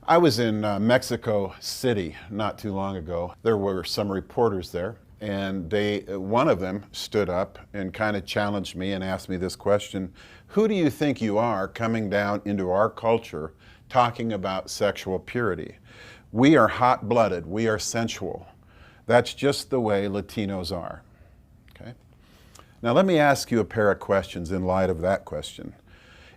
I was in Mexico City not too long ago. There were some reporters there, and one of them stood up and kind of challenged me and asked me this question: who do you think you are coming down into our culture talking about sexual purity? We are hot-blooded, we are sensual. That's just the way Latinos are. Okay? Now let me ask you a pair of questions in light of that question.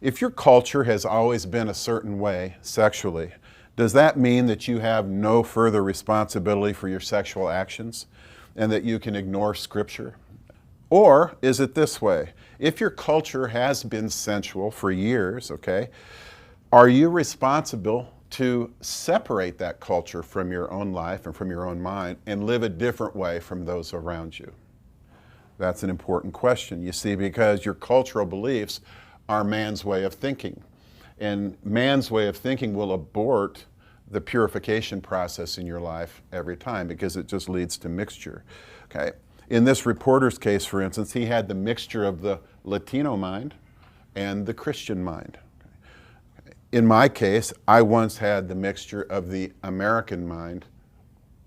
If your culture has always been a certain way sexually, does that mean that you have no further responsibility for your sexual actions and that you can ignore Scripture? Or is it this way? If your culture has been sensual for years, okay, are you responsible to separate that culture from your own life and from your own mind and live a different way from those around you? That's an important question, you see, because your cultural beliefs are man's way of thinking. And man's way of thinking will abort the purification process in your life every time because it just leads to mixture. Okay? In this reporter's case, for instance, he had the mixture of the Latino mind and the Christian mind. In my case, I once had the mixture of the American mind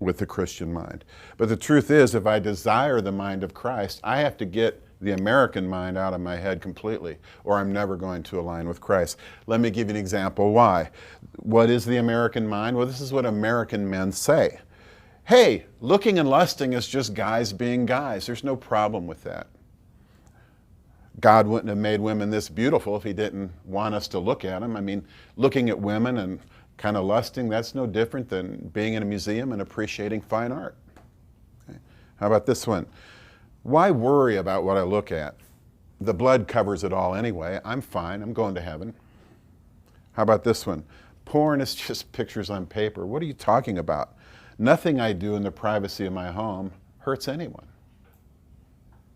with the Christian mind. But the truth is, if I desire the mind of Christ, I have to get the American mind out of my head completely, or I'm never going to align with Christ. Let me give you an example why. What is the American mind? Well, this is what American men say. Hey, looking and lusting is just guys being guys. There's no problem with that. God wouldn't have made women this beautiful if he didn't want us to look at them. I mean, looking at women and kind of lusting, that's no different than being in a museum and appreciating fine art. Okay. How about this one? Why worry about what I look at? The blood covers it all anyway. I'm fine. I'm going to heaven. How about this one? Porn is just pictures on paper. What are you talking about? Nothing I do in the privacy of my home hurts anyone.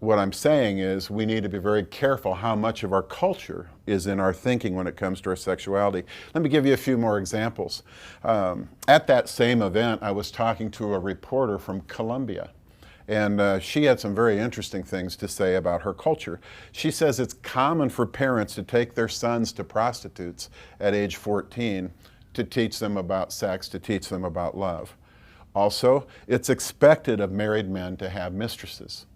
What I'm saying is we need to be very careful how much of our culture is in our thinking when it comes to our sexuality. Let me give you a few more examples. At that same event, I was talking to a reporter from Colombia. And she had some very interesting things to say about her culture. She says it's common for parents to take their sons to prostitutes at age 14 to teach them about sex, to teach them about love. Also, it's expected of married men to have mistresses.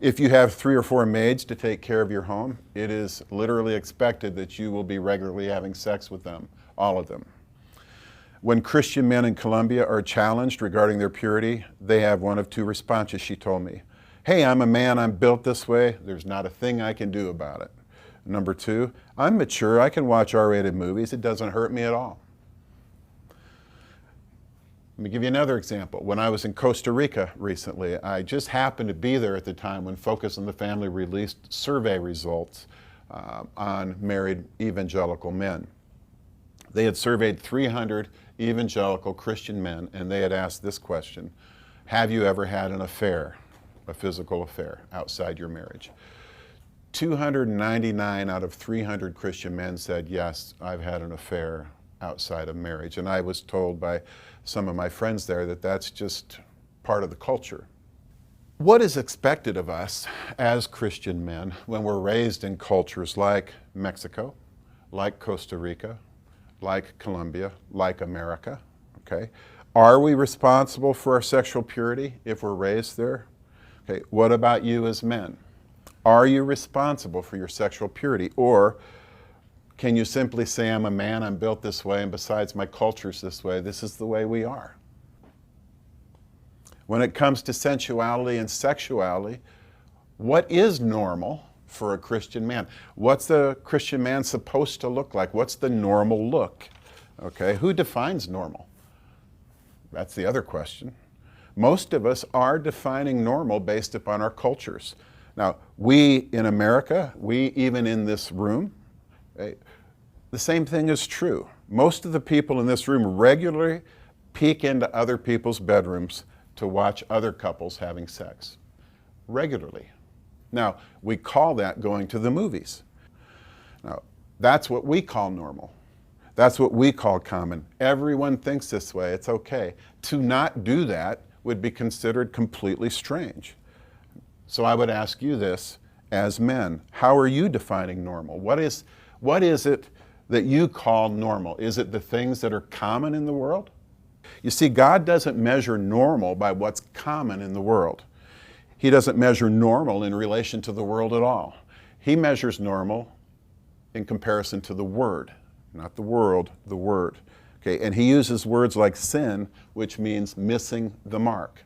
If you have 3 or 4 maids to take care of your home, it is literally expected that you will be regularly having sex with them, all of them. When Christian men in Colombia are challenged regarding their purity, they have one of 2 responses, she told me. Hey, I'm a man, I'm built this way, there's not a thing I can do about it. Number 2, I'm mature, I can watch R-rated movies, it doesn't hurt me at all. Let me give you another example. When I was in Costa Rica recently, I just happened to be there at the time when Focus on the Family released survey results on married evangelical men. They had surveyed 300 evangelical Christian men, and they had asked this question: have you ever had an affair, a physical affair, outside your marriage? 299 out of 300 Christian men said, yes, I've had an affair outside of marriage. And I was told by some of my friends there that that's just part of the culture. What is expected of us as Christian men when we're raised in cultures like Mexico, like Costa Rica, like Colombia, like America, okay? Are we responsible for our sexual purity if we're raised there? Okay, what about you as men? Are you responsible for your sexual purity? Or can you simply say, I'm a man, I'm built this way, and besides my culture's this way, this is the way we are? When it comes to sensuality and sexuality, what is normal for a Christian man? What's a Christian man supposed to look like? What's the normal look? Okay, who defines normal? That's the other question. Most of us are defining normal based upon our cultures. Now, we in America, we even in this room, the same thing is true. Most of the people in this room regularly peek into other people's bedrooms to watch other couples having sex. Regularly. Now, we call that going to the movies. Now, that's what we call normal. That's what we call common. Everyone thinks this way, it's okay. To not do that would be considered completely strange. So I would ask you this as men: how are you defining normal? What is it that you call normal? Is it the things that are common in the world? You see, God doesn't measure normal by what's common in the world. He doesn't measure normal in relation to the world at all. He measures normal in comparison to the Word, not the world, the Word. Okay, and he uses words like sin, which means missing the mark.